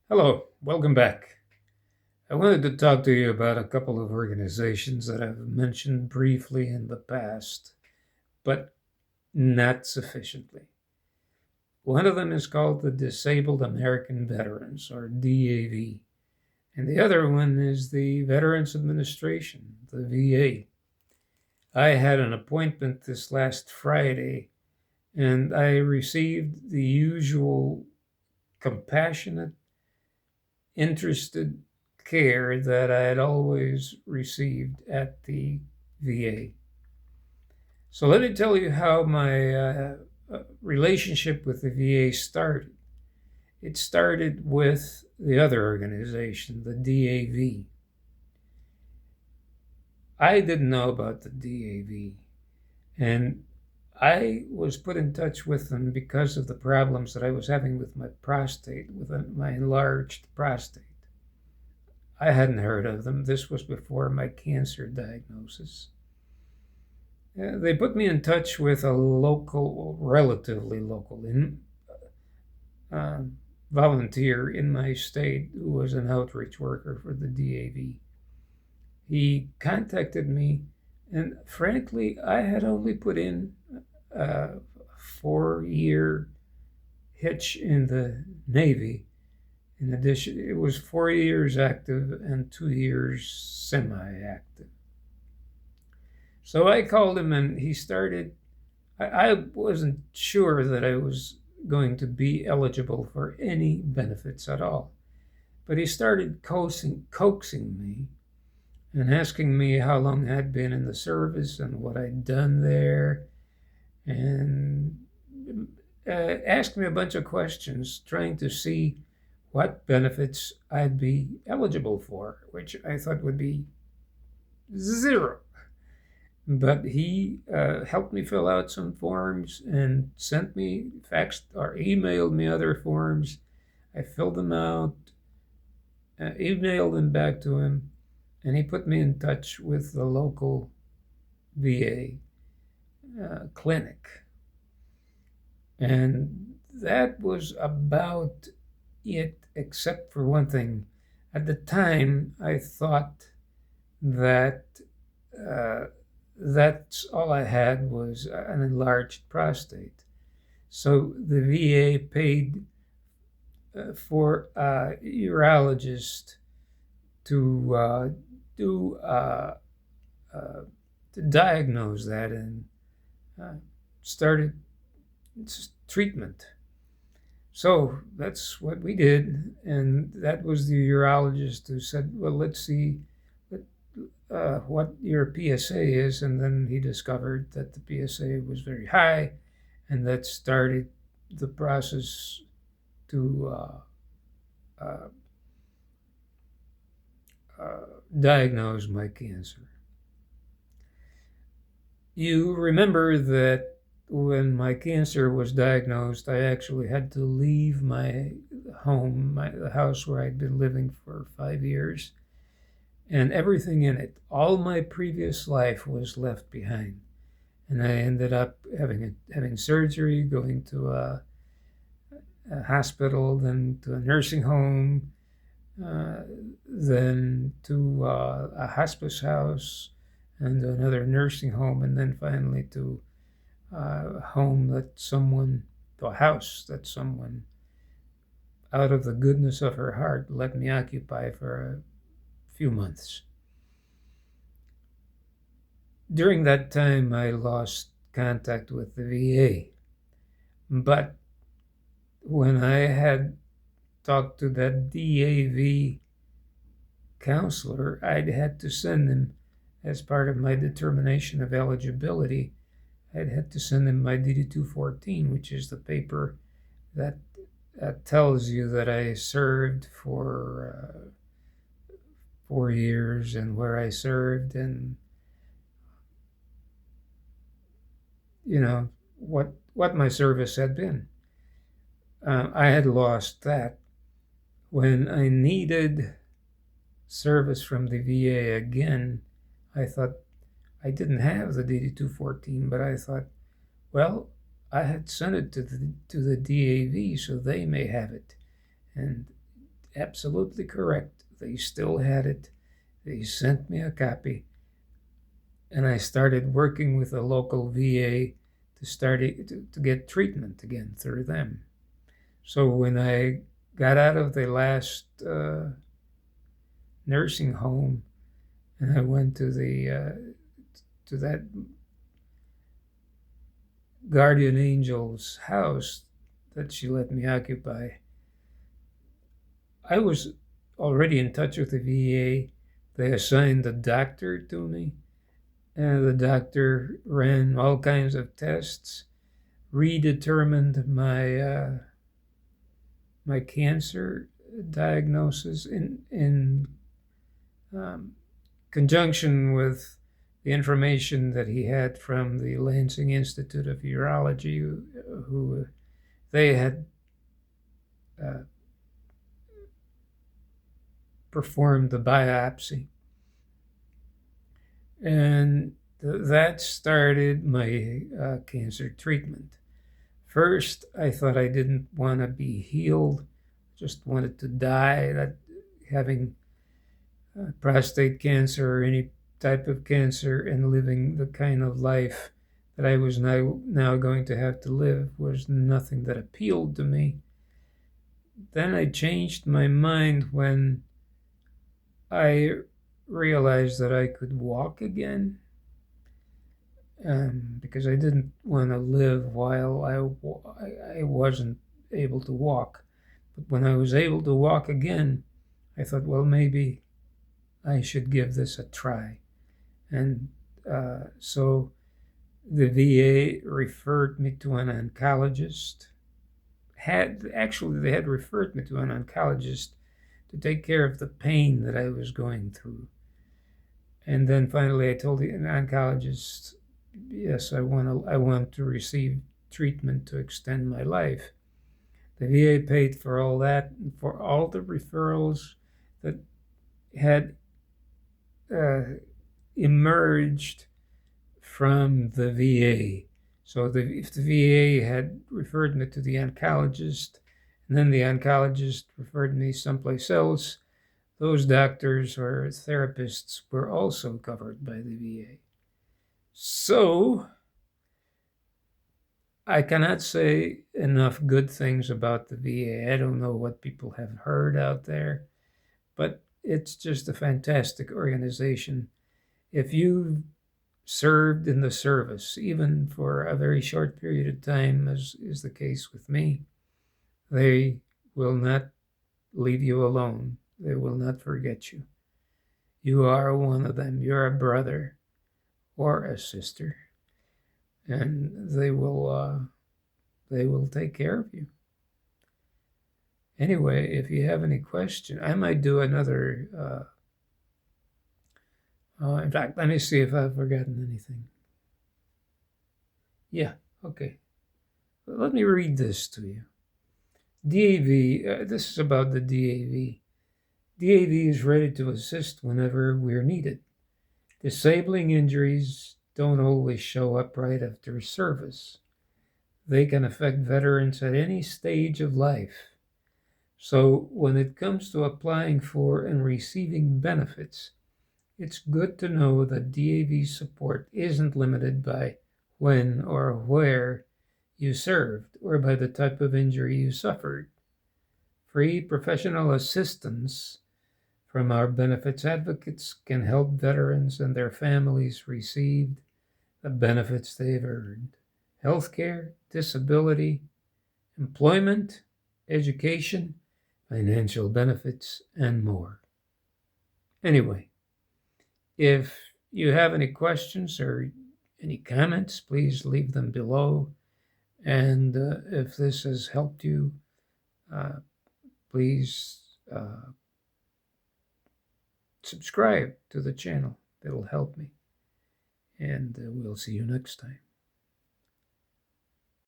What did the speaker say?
Hello, welcome back. I wanted to talk to you about a couple of organizations that I've mentioned briefly in the past, but not sufficiently. One of them is called the Disabled American Veterans, or DAV, and the other one is the Veterans Administration, the VA. I had an appointment this last Friday, and I received the usual compassionate, interested care that I had always received at the VA. So let me tell you how my relationship with the VA started. It started with the other organization, the DAV. I didn't know about the DAV, and I was put in touch with them because of the problems that I was having with my prostate, with my enlarged prostate. I hadn't heard of them. This was before my cancer diagnosis. They put me in touch with a local, relatively local, uh, volunteer in my state who was an outreach worker for the DAV. He contacted me, and frankly, I had only put in a 4 year hitch in the Navy. In addition, it was 4 years active and 2 years semi active. So I called him and he started. I wasn't sure that I was going to be eligible for any benefits at all. But he started coaxing me and asking me how long I'd been in the service and what I'd done there, and asked me a bunch of questions trying to see what benefits I'd be eligible for, which I thought would be zero. But he helped me fill out some forms and sent me, faxed or emailed me other forms. I filled them out, emailed them back to him, and he put me in touch with the local VA clinic. And that was about it, except for one thing. At the time, I thought that uh, that's all I had was an enlarged prostate. So the VA paid for a urologist to do uh, to diagnose that and uh, started treatment. So that's what we did, and that was the urologist who said, "Well, let's see what your PSA is," and then he discovered that the PSA was very high, and that started the process to uh, diagnose my cancer. You remember that when my cancer was diagnosed, I actually had to leave my home, the house where I'd been living for 5 years, and everything in it. All my previous life was left behind, and I ended up having surgery, going to a hospital, then to a nursing home, uh, then to a hospice house, and to another nursing home, and then finally to a home that someone, to a house that someone, out of the goodness of her heart, let me occupy for a few months. During that time, I lost contact with the VA, but when I had talked to that DAV counselor, I'd had to send him, as part of my determination of eligibility, I'd had to send him my DD 214, which is the paper that tells you that I served for 4 years and where I served, and what my service had been. I had lost that. When I needed service from the VA again, I thought I didn't have the DD 214, but I thought, well, I had sent it to the DAV, so they may have it. And absolutely correct. They still had it. They sent me a copy, and I started working with a local VA to get treatment again through them. So when I got out of the last nursing home, and I went to that guardian angel's house that she let me occupy, I was already in touch with the VA. They assigned a doctor to me, and the doctor ran all kinds of tests, redetermined my cancer diagnosis in um, conjunction with the information that he had from the Lansing Institute of Urology, who they had uh, performed the biopsy. And that started my cancer treatment. First, I thought I didn't want to be healed, just wanted to die. That having prostate cancer or any type of cancer and living the kind of life that I was now going to have to live was nothing that appealed to me. Then I changed my mind when I realized that I could walk again, because I didn't want to live while I wasn't able to walk. But when I was able to walk again, I thought, well, maybe I should give this a try. And so the VA referred me to an oncologist. They had referred me to an oncologist to take care of the pain that I was going through. And then finally I told the oncologist, yes, I want to receive treatment to extend my life. The VA paid for all that, and for all the referrals that had emerged from the VA. So if the VA had referred me to the oncologist, and then the oncologist referred me someplace else, those doctors or therapists were also covered by the VA. So I cannot say enough good things about the VA. I don't know what people have heard out there, but it's just a fantastic organization. If you've served in the service, even for a very short period of time, as is the case with me, they will not leave you alone. They will not forget you. You are one of them. You're a brother or a sister, and they will take care of you. Anyway, if you have any question, I might do another. In fact, let me see if I've forgotten anything. Yeah, okay. Let me read this to you. DAV, this is about the DAV. DAV is ready to assist whenever we're needed. Disabling injuries don't always show up right after service. They can affect veterans at any stage of life. So when it comes to applying for and receiving benefits, it's good to know that DAV support isn't limited by when or where you served or by the type of injury you suffered. Free professional assistance from our benefits advocates can help veterans and their families receive the benefits they've earned: healthcare, disability, employment, education, financial benefits, and more. Anyway, if you have any questions or any comments, please leave them below. And if this has helped you, please subscribe to the channel. That'll help me. And we'll see you next time.